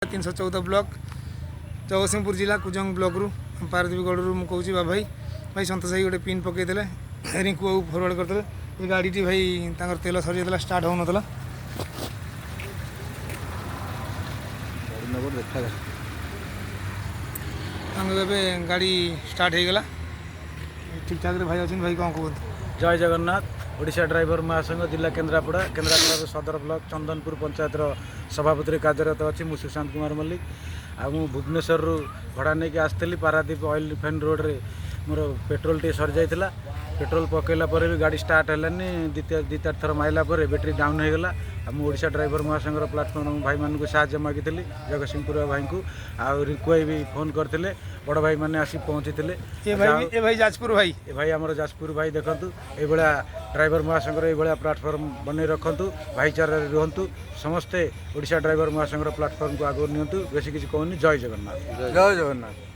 314 block Jagatsinghpur जिला Kujang block रु पारदीपगढ़ रु मुझे भाई भाई सतोष भाई गोटे पिन पकईदे रिंकू बाबू फरवर्ड करते ये गाड़ी टी भाई तेल सरी जाता स्टार्ट हो नाला गाड़ी स्टार्ट हो गला ठीक ठाक भाई अच्छे भाई कौन कहते जय जगन्नाथ ओडिशा ड्राइवर महासंघ जिला केन्द्रापड़ा सदर ब्लॉक चंदनपुर पंचायत सभापति कार्यरत अच्छी मुझे सुशांत कुमार मल्लिक आ भुवनेश्वर भड़ा नहीं आसती पारादीप ऑयल रिफाइन रोड रे मोर पेट्रोल टे सरी जाइला पेट्रोल पकईला भी गाड़ी स्टार्ट है दी चार थर माइला बैटेरी डाउन हो गला ओडिशा ड्राइवर महासंघ प्लाटफर्म भाई मानक साहाय्य मागी जगतसिंहपुर भाई को आउ रिंकू भाई भी फोन करते बड़ भाई मैंने आसी पहुँची ए भाई जाजपुर भाई ए भाई आमर जाजपुर भाई देखु ये ड्राइवर महासंघ ये प्लाटफर्म बन रखु भाईचारा रुहतु समस्ते ओडिशा ड्राइवर महासंघ प्लाटफर्म को आगे नियंतु बेसी किसी कहूनी जय जगन्नाथ। जय जगन्नाथ।